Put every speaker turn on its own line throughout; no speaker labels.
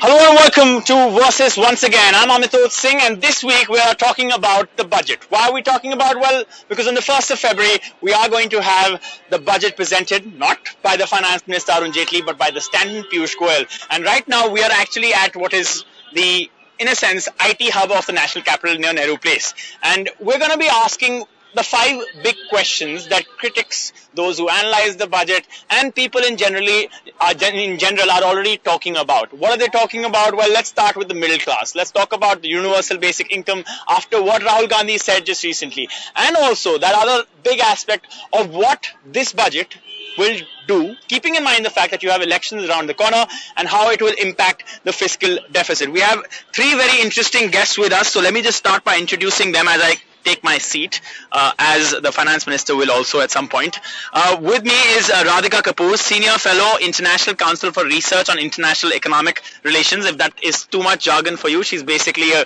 Hello and welcome to Versus once again. I'm Amidst and this week we are talking about the budget. Why are we talking about? Well, because on the 1st of February we are going to have the budget presented not by the Finance Minister Arun Jaitley but by the standing Piyush Goyal. And right now we are actually at what is the, in a sense, IT hub of the national capital near Nehru Place. And we're going to be asking the 5 big questions that critics, those who analyze the budget, and people in general are already talking about. What are they talking about? Well, let's start with the middle class. Let's talk about the universal basic income after what Rahul Gandhi said just recently. And also that other big aspect of what this budget will do, keeping in mind the fact that you have elections around the corner and how it will impact the fiscal deficit. We have 3 very interesting guests with us, so let me just start by introducing them as I take my seat, as the finance minister will also at some point. With me is Radhika Kapoor, Senior Fellow, International Council for Research on International Economic Relations. If that is too much jargon for you, she's basically an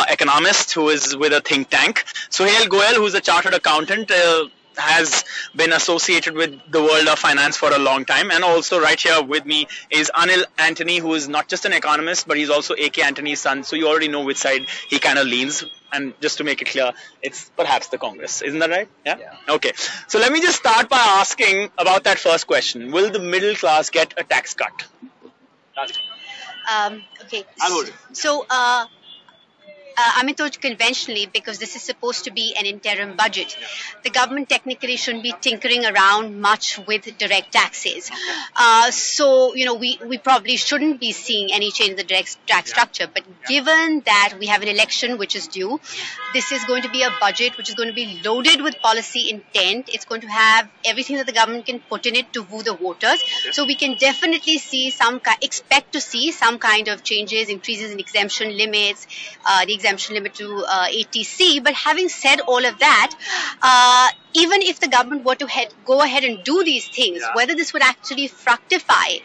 economist who is with a think tank. Suhail Goyal, who's a chartered accountant, has been associated with the world of finance for a long time. And also right here with me is Anil Antony, who is not just an economist, but he's also A.K. Antony's son. So you already know which side he kind of leans. And just to make it clear, it's perhaps the Congress. Isn't that right? Yeah? Okay. So let me just start by asking about that first question. Will the middle class get a tax cut?
Okay.
I'll hold it.
So, Amidst, conventionally, because this is supposed to be an interim budget, the government technically shouldn't be tinkering around much with direct taxes. So, we probably shouldn't be seeing any change in the direct tax structure. But given that we have an election which is due, this is going to be a budget which is going to be loaded with policy intent. It's going to have everything that the government can put in it to woo the voters. So we can definitely see expect to see some kind of changes, increases in exemption limits, the exemption limit to ATC. But having said all of that, even if the government were to go ahead and do these things, whether this would actually fructify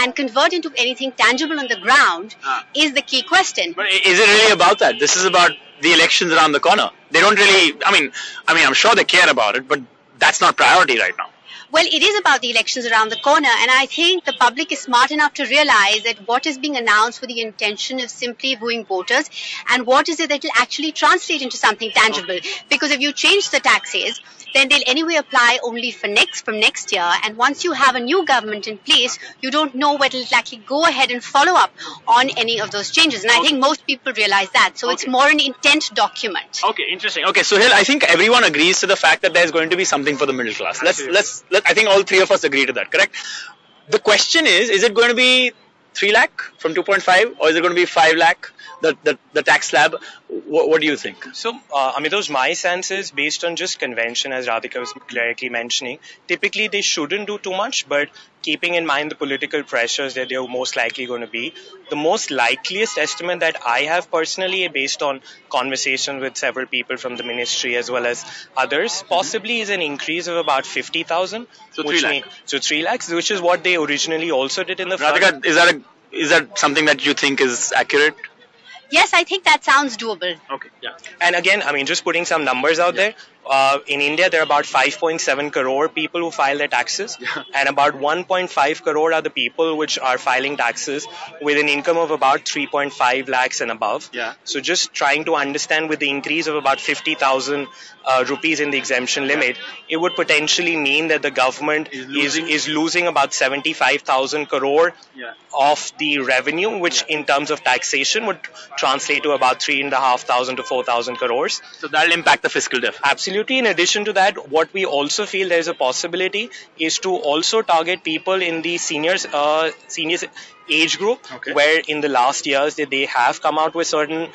and convert into anything tangible on the ground is the key question.
But is it really about that? This is about the elections around the corner. They don't really, I mean, I'm sure they care about it, but that's not priority right now.
Well, it is about the elections around the corner, and I think the public is smart enough to realize that what is being announced with the intention of simply wooing voters, and what is it that will actually translate into something tangible. Because if you change the taxes, then they'll anyway apply only from next year, and once you have a new government in place, you don't know whether it'll actually go ahead and follow up on any of those changes. And I think most people realize that. So it's more an intent document.
Okay, interesting. Okay, so I think everyone agrees to the fact that there's going to be something for the middle class. I think all 3 of us agree to that, correct? The question is it going to be 3 lakh from 2.5 or is it going to be 5 lakh, the tax slab? What do you think?
So, Amidoj, my sense is based on just convention, as Radhika was correctly mentioning, typically they shouldn't do too much, but keeping in mind the political pressures that they're most likely going to be, the most likeliest estimate that I have personally, based on conversation with several people from the ministry as well as others, possibly is an increase of about 50,000.
So 3 lakhs.
So 3 lakhs, which is what they originally also did in the
Radhika, is that something that you think is accurate?
Yes, I think that sounds doable.
Okay, yeah.
And again, just putting some numbers out there. In India, there are about 5.7 crore people who file their taxes, and about 1.5 crore are the people which are filing taxes with an income of about 3.5 lakhs and above.
Yeah.
So just trying to understand, with the increase of about 50,000 rupees in the exemption limit, it would potentially mean that the government is losing about 75,000 crore of the revenue, which in terms of taxation would translate to about 3,500 to 4,000 crores.
So that'll impact the fiscal deficit.
Absolutely. In addition to that, what we also feel there is a possibility is to also target people in the seniors age group, where in the last years they have come out with certain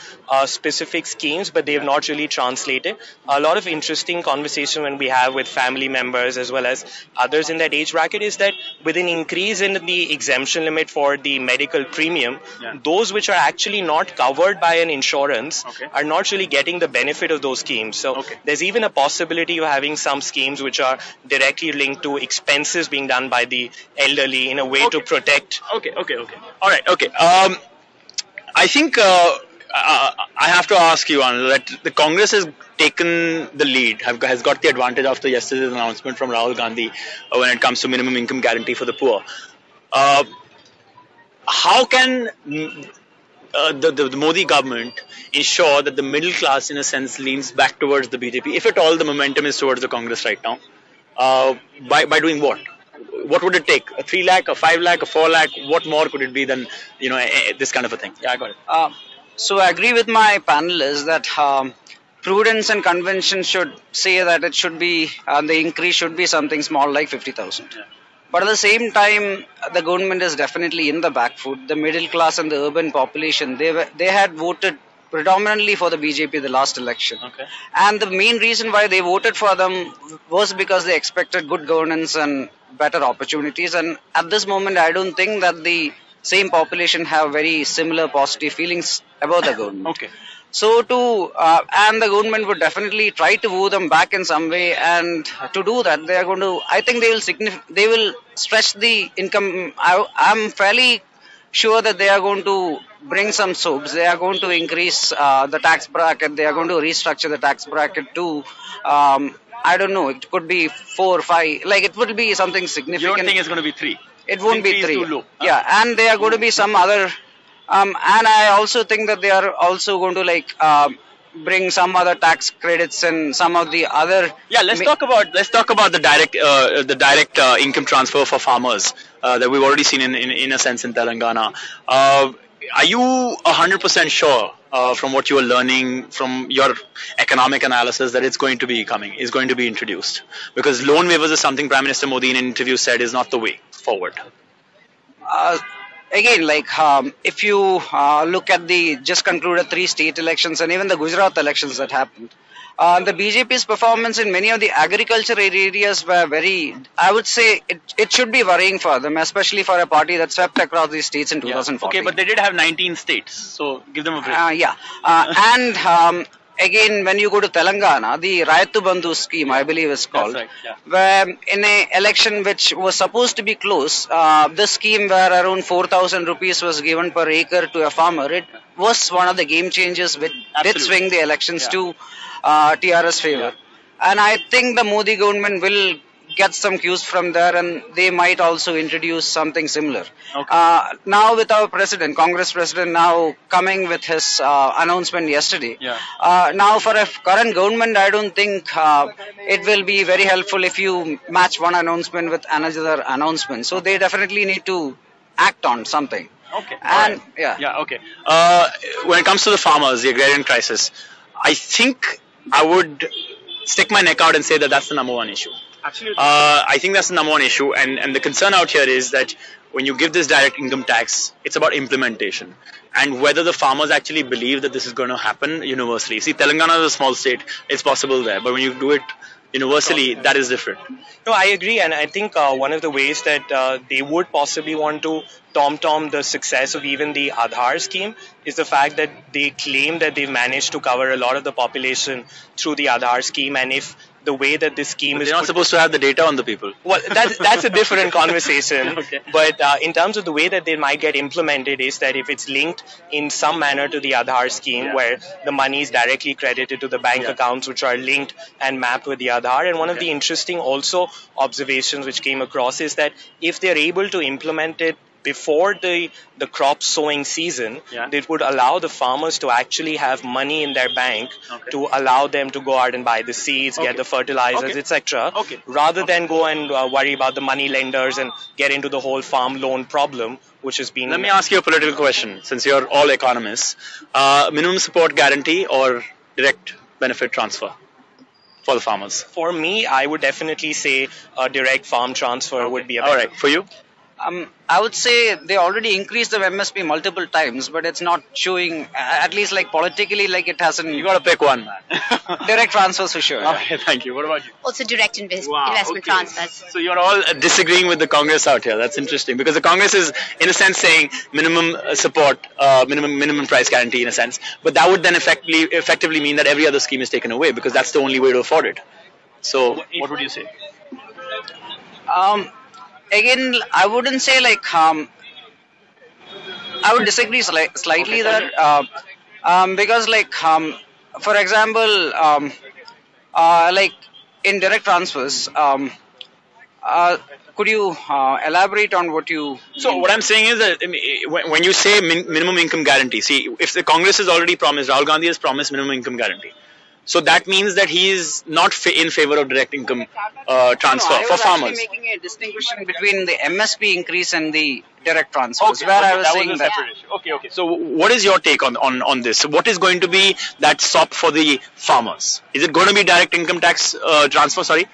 specific schemes, but they have not really translated. A lot of interesting conversation when we have with family members as well as others in that age bracket is that with an increase in the exemption limit for the medical premium, those which are actually not covered by an insurance are not really getting the benefit of those schemes. So there's even a possibility of having some schemes which are directly linked to expenses being done by the elderly in a way to protect.
All right. Okay. I think I have to ask you, Anil, that the Congress has taken the lead, has got the advantage after yesterday's announcement from Rahul Gandhi when it comes to minimum income guarantee for the poor. how can the Modi government ensure that the middle class, in a sense, leans back towards the BJP, if at all the momentum is towards the Congress right now? By doing what? What would it take? A 3 lakh, a 5 lakh, a 4 lakh? What more could it be than this kind of a thing? Yeah, I got it.
So I agree with my panelists that prudence and convention should say that it should be the increase should be something small like 50,000.
Yeah.
But at the same time, the government is definitely in the back foot. The middle class and the urban population, they had voted predominantly for the BJP the last election.
Okay.
And the main reason why they voted for them was because they expected good governance and better opportunities. And at this moment, I don't think that the same population have very similar positive feelings about the government.
Okay.
So and the government would definitely try to woo them back in some way, and to do that, they are going to. I think they will stretch the income. I'm fairly sure that they are going to bring some soaps. They are going to increase the tax bracket. They are going to restructure the tax bracket to. I don't know. It could be 4 or 5. Like it would be something significant.
You don't think it's going to be 3?
It won't be 3.
Too low.
Yeah, and there are going to be some other. And I also think that they are also going to bring some other tax credits and some of the other.
Yeah, let's talk about the direct income transfer for farmers that we've already seen in a sense in Telangana. Are you 100% sure from what you are learning from your economic analysis that it's going to be introduced? Because loan waivers is something Prime Minister Modi in an interview said is not the way forward.
Again, if you look at the just concluded 3 state elections and even the Gujarat elections that happened, the BJP's performance in many of the agriculture areas were very, I would say, it should be worrying for them, especially for a party that swept across these states in 2014.
Okay, but they did have 19 states, so give them a break.
And again, when you go to Telangana, the Raitu Bandhu scheme, I believe is called,
That's right, yeah.
where in an election which was supposed to be close, this scheme where around 4,000 rupees was given per acre to a farmer, it was one of the game changers which did swing the elections to TRS favor. Yeah. And I think the Modi government will get some cues from there, and they might also introduce something similar.
Okay.
Now with our president, Congress president, now coming with his announcement yesterday.
Yeah.
Now for a current government, I don't think it will be very helpful if you match one announcement with another announcement. So they definitely need to act on something.
Okay.
And
right. Yeah. Okay. When it comes to the farmers, the agrarian crisis, I think I would stick my neck out and say that that's the number one issue.
Absolutely.
I think that's the number one issue, and the concern out here is that when you give this direct income tax, it's about implementation and whether the farmers actually believe that this is going to happen universally. See, Telangana is a small state; it's possible there, but when you do it universally, that is different.
No, I agree, and I think one of the ways that they would possibly want to tom-tom the success of even the Aadhaar scheme is the fact that they claim that they've managed to cover a lot of the population through the Aadhaar scheme, and if the way that this scheme is...
They're not supposed to have the data on the people.
Well, that's a different conversation.
Okay.
But in terms of the way that they might get implemented is that if it's linked in some manner to the Aadhaar scheme where the money is directly credited to the bank accounts which are linked and mapped with the Aadhaar. And one of the interesting also observations which came across is that if they're able to implement it before the crop sowing season, it would allow the farmers to actually have money in their bank to allow them to go out and buy the seeds, get the fertilizers, etc. Rather than go and worry about the money lenders and get into the whole farm loan problem, which has been...
Let me ask you a political question, since you're all economists. Minimum support guarantee or direct benefit transfer for the farmers?
For me, I would definitely say a direct farm transfer would be a better.
All right, for you?
I would say they already increased the MSP multiple times, but it's not showing, at least politically, it hasn't.
You got to pick one, man.
Direct transfers for sure.
Okay, thank you. What about you?
Also direct investment transfers.
So you're all disagreeing with the Congress out here. That's interesting because the Congress is, in a sense, saying minimum support, minimum price guarantee, in a sense. But that would then effectively mean that every other scheme is taken away because that's the only way to afford it. So what would you say?
Again, I wouldn't say I would disagree slightly there because for example in direct transfers could you elaborate on what you?
So what I'm saying is that I mean, when you say minimum income guarantee, see, if the Congress has already promised, Rahul Gandhi has promised minimum income guarantee. So that means that he is not in favor of direct income transfer
I
for
was actually
farmers.
making a distinction between the MSP increase and the direct transfers, where I was
that
saying
was a
that.
separate issue. Okay. So what is your take on this? So what is going to be that SOP for the farmers? Is it going to be direct income tax transfer? Sorry.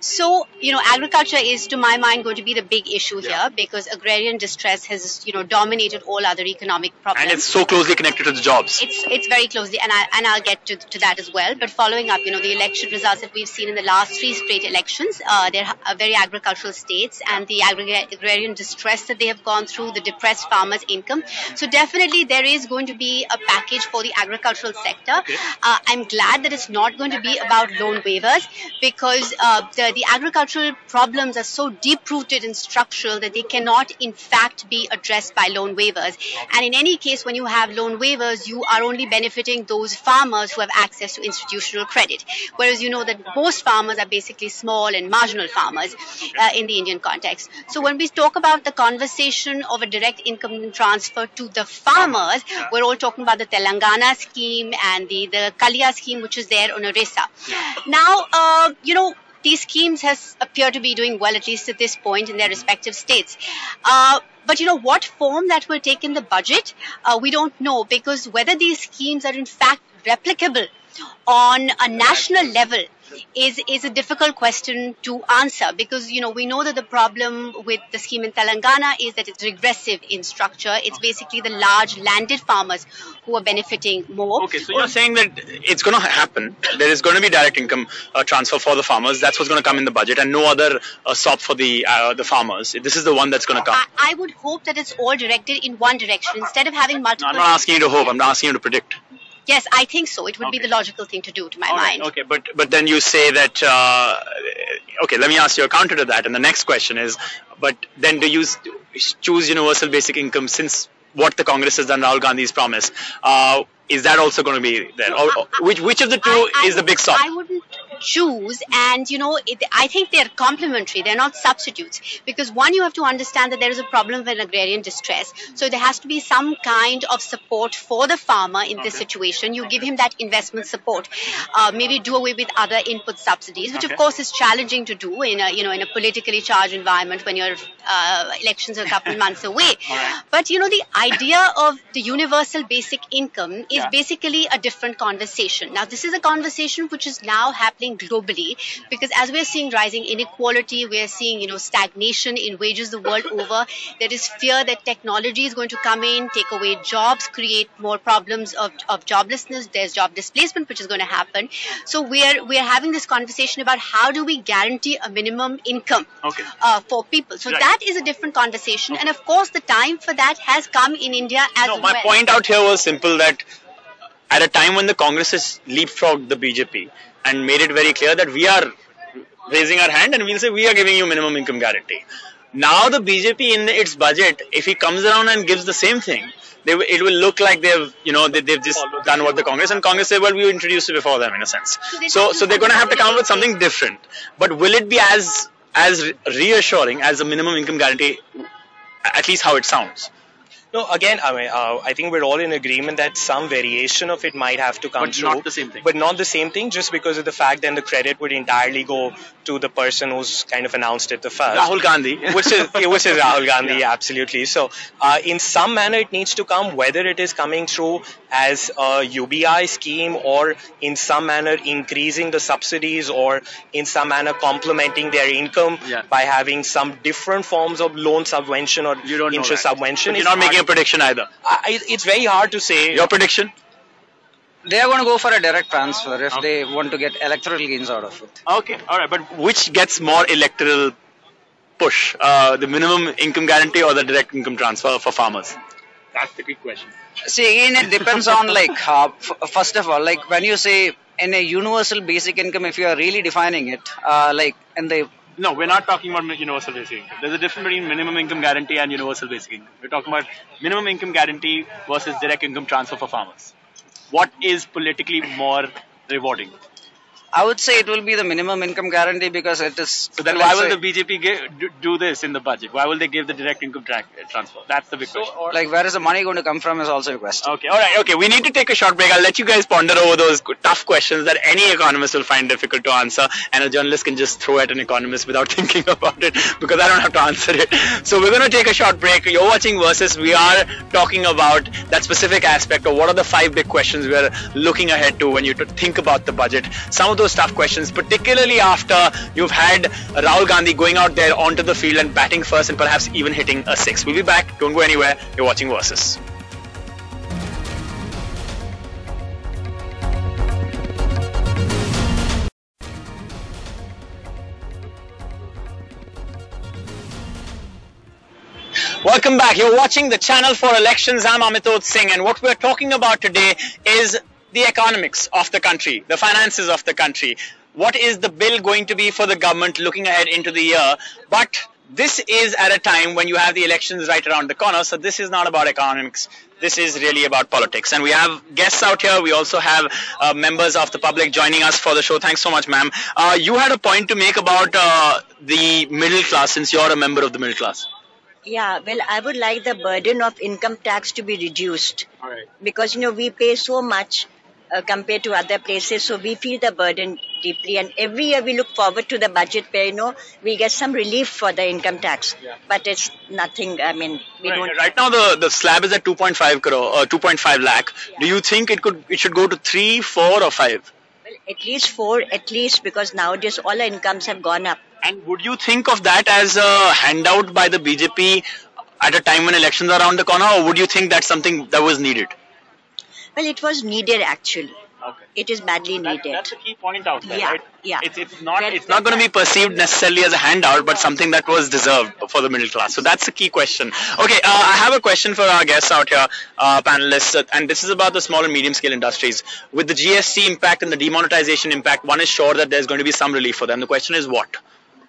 So, agriculture is, to my mind, going to be the big issue here because agrarian distress has, dominated all other economic problems.
And it's so closely connected to the jobs.
It's very closely, and I'll get to that as well. But following up, the election results that we've seen in the last 3 straight elections, they're very agricultural states, and the agrarian distress that they have gone through, the depressed farmers' income. So definitely there is going to be a package for the agricultural sector. I'm glad that it's not going to be about loan waivers because the agricultural problems are so deep-rooted and structural that they cannot, in fact, be addressed by loan waivers. And in any case, when you have loan waivers, you are only benefiting those farmers who have access to institutional credit. Whereas you know that most farmers are basically small and marginal farmers in the Indian context. So when we talk about the conversation of a direct income transfer to the farmers, we're all talking about the Telangana scheme and the Kalia scheme, which is there on Orissa. Now, these schemes appear to be doing well, at least at this point, in their respective states. But what form that will take in the budget, we don't know, because whether these schemes are in fact replicable on a national level is a difficult question to answer, because we know that the problem with the scheme in Telangana is that it's regressive in structure. It's basically the large landed farmers who are benefiting more.
Okay, so you're saying that it's going to happen. There is going to be direct income transfer for the farmers. That's what's going to come in the budget, and no other SOP for the farmers. This is the one that's going to come.
I would hope that it's all directed in one direction instead of having multiple.
No, I'm not asking you to hope. I'm asking you to predict.
Yes, I think so. It would be the logical thing to do, to my mind.
Okay, but then you say that. Okay, let me ask you a counter to that. And the next question is, but then do you choose universal basic income, since what the Congress has done, Rahul Gandhi's promise? Is that also going to be there? Which of the two is the big SOP?
I wouldn't choose, and I think they're complementary. They're not substitutes, because one, you have to understand that there is a problem with agrarian distress, so there has to be some kind of support for the farmer in this situation. You give him that investment support, maybe do away with other input subsidies, which of course is challenging to do in a politically charged environment when your elections are a couple months away. But the idea of the universal basic income is basically a different conversation. Now, this is a conversation which is now happening globally, because as we're seeing rising inequality, we're seeing stagnation in wages the world over. There is fear that technology is going to come in, take away jobs, create more problems of joblessness. There's job displacement which is going to happen. So we're having this conversation about how do we guarantee a minimum income for people. So that is a different conversation, and of course the time for that has come in India as well.
My point out here was simple, that at a time when the Congress has leapfrogged the BJP and made it very clear that we are raising our hand and we'll say we are giving you minimum income guarantee. Now the BJP in its budget, if he comes around and gives the same thing, it will look like they've just done what the Congress, and Congress say, well, we introduced it before them in a sense. So they're going to have to come up with something different. But will it be as reassuring as a minimum income guarantee, at least how it sounds?
No, again, I think we're all in agreement that some variation of it might have to come through.
But not the same thing.
But not the same thing, just because of the fact that the credit would entirely go to the person who's kind of announced it the first.
Rahul Gandhi.
which is Rahul Gandhi, absolutely. So, in some manner, it needs to come, whether it is coming through as a UBI scheme, or in some manner increasing the subsidies, or in some manner complementing their income by having some different forms of loan subvention or interest subvention.
You're not making a prediction either.
It's very hard to say.
Your prediction?
They are going to go for a direct transfer if they want to get electoral gains out of it.
Okay, all right. But which gets more electoral push? The minimum income guarantee or the direct income transfer for farmers? That's the big question.
See, again, it depends on first of all, when you say in a universal basic income, if you are really defining it,
No, we're not talking about universal basic income. There's a difference between minimum income guarantee and universal basic income. We're talking about minimum income guarantee versus direct income transfer for farmers. What is politically more rewarding?
I would say it will be the minimum income guarantee because it is.
So then why will the BJP do this in the budget? Why will they give the direct income transfer? That's the big question.
Like, where is the money going to come from is also a question.
Okay, all right, okay. We need to take a short break. I'll let you guys ponder over those tough questions that any economist will find difficult to answer, and a journalist can just throw at an economist without thinking about it because I don't have to answer it. So we're going to take a short break. You're watching Versus. We are talking about that specific aspect of what are the 5 big questions we are looking ahead to when you think about the budget. Some of those tough questions, particularly after you've had Rahul Gandhi going out there onto the field and batting first and perhaps even hitting a 6. We'll be back. Don't go anywhere. You're watching Versus. Welcome back. You're watching the channel for elections. I'm Amit Singh, and what we're talking about today is the economics of the country, the finances of the country. What is the bill going to be for the government looking ahead into the year? But this is at a time when you have the elections right around the corner, so this is not about economics. This is really about politics. And we have guests out here. We also have members of the public joining us for the show. Thanks so much, ma'am. You had a point to make about the middle class, since you're a member of the middle class.
Yeah, well, I would like the burden of income tax to be reduced.
All right.
Because, we pay so much compared to other places, so we feel the burden deeply. And every year we look forward to the budget where, we get some relief for the income tax.
Yeah.
But it's nothing, we don't...
Right now the slab is at 2.5 crore, 2.5 lakh.
Yeah.
Do you think it should go to 3, 4 or 5?
Well, at least 4, because nowadays all our incomes have gone up.
And would you think of that as a handout by the BJP at a time when elections are around the corner, or would you think that's something that was needed?
Well, it was needed actually.
Okay.
It is badly needed.
That's the key point out there,
Yeah,
right?
yeah.
It's not going to be perceived necessarily as a handout, but something that was deserved for the middle class. So that's the key question. Okay, I have a question for our guests out here, panelists, and this is about the small and medium scale industries. With the GST impact and the demonetization impact, one is sure that there's going to be some relief for them. The question is what?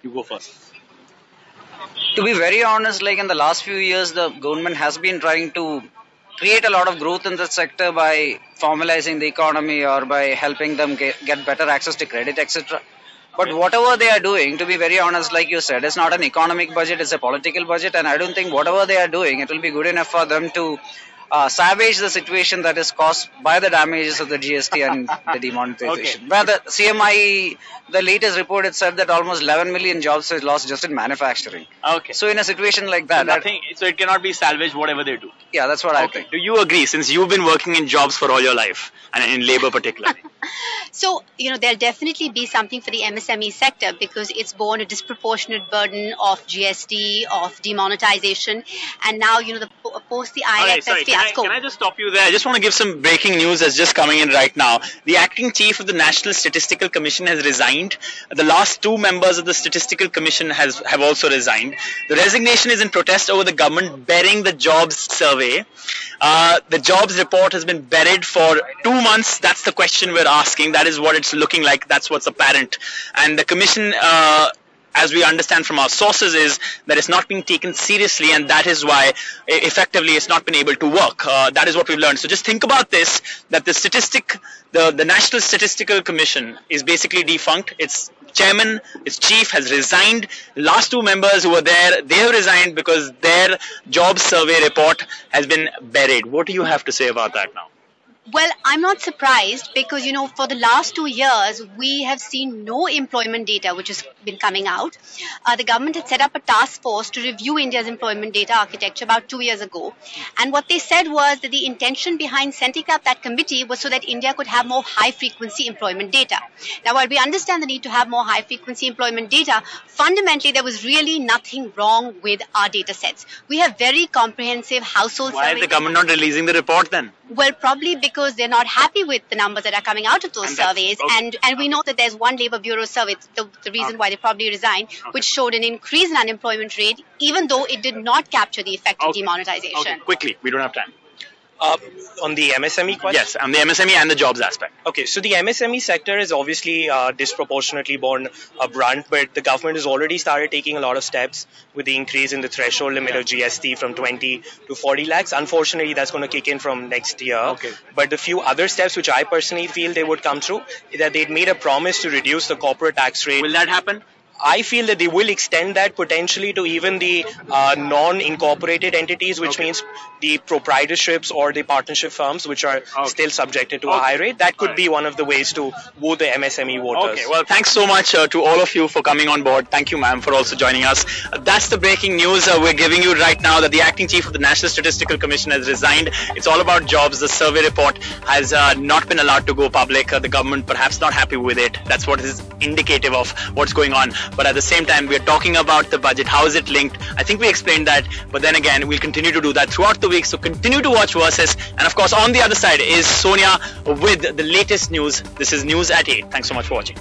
You go first.
To be very honest, like in the last few years, the government has been trying to create a lot of growth in that sector by formalizing the economy or by helping them get better access to credit, etc. But whatever they are doing, to be very honest, like you said, it's not an economic budget, it's a political budget, and I don't think whatever they are doing, it will be good enough for them to salvage the situation that is caused by the damages of the GST and the demonetization.
Okay.
Where the CMI, the latest report, it said that almost 11 million jobs were lost just in manufacturing.
Okay.
So in a situation like that,
So it cannot be salvaged whatever they do.
yeah, that's what I think.
Do you agree, since you've been working in jobs for all your life, and in labor particularly?
So, there'll definitely be something for the MSME sector because it's borne a disproportionate burden of GST, of demonetization, and now, post the IFS fiasco.
Can I just stop you there? I just want to give some breaking news that's just coming in right now. The acting chief of the National Statistical Commission has resigned. The last 2 members of the Statistical Commission have also resigned. The resignation is in protest over the government burying the jobs survey. The jobs report has been buried for 2 months. That's the question we're asking. That is what it's looking like. That's what's apparent. And the commission, as we understand from our sources, is that it's not being taken seriously, and that is why effectively it's not been able to work. That is what we've learned. So just think about this, that the National Statistical Commission is basically defunct. Its chairman, its chief has resigned. The last 2 members who were there, they have resigned because their job survey report has been buried. What do you have to say about that now?
Well, I'm not surprised because, for the last 2 years, we have seen no employment data which has been coming out. The government had set up a task force to review India's employment data architecture about 2 years ago. And what they said was that the intention behind setting up that committee was so that India could have more high-frequency employment data. Now, while we understand the need to have more high-frequency employment data, fundamentally, there was really nothing wrong with our data sets. We have very comprehensive household surveys.
Why is the government not releasing the report then?
Well, probably because they're not happy with the numbers that are coming out of those surveys.
Okay.
And we know that there's one Labour Bureau survey, the reason why they probably resigned, which showed an increase in unemployment rate, even though it did not capture the effect of demonetization.
Okay, quickly, we don't have time.
On the MSME question?
Yes, on the MSME and the jobs aspect.
Okay, so the MSME sector is obviously disproportionately borne a brunt, but the government has already started taking a lot of steps with the increase in the threshold limit of GST from 20 to 40 lakhs. Unfortunately, that's going to kick in from next year.
Okay.
But the few other steps which I personally feel they would come through is that they'd made a promise to reduce the corporate tax rate.
Will that happen?
I feel that they will extend that potentially to even the non-incorporated entities, which means the proprietorships or the partnership firms, which are still subjected to a high rate. That could be one of the ways to woo the MSME voters.
Okay, well, thanks so much to all of you for coming on board. Thank you, ma'am, for also joining us. That's the breaking news we're giving you right now, that the acting chief of the National Statistical Commission has resigned. It's all about jobs. The survey report has not been allowed to go public. The government perhaps not happy with it. That's what is indicative of what's going on. But at the same time, we're talking about the budget. How is it linked? I think we explained that. But then again, we'll continue to do that throughout the week. So continue to watch Versus. And of course, on the other side is Sonia with the latest news. This is News at 8. Thanks so much for watching.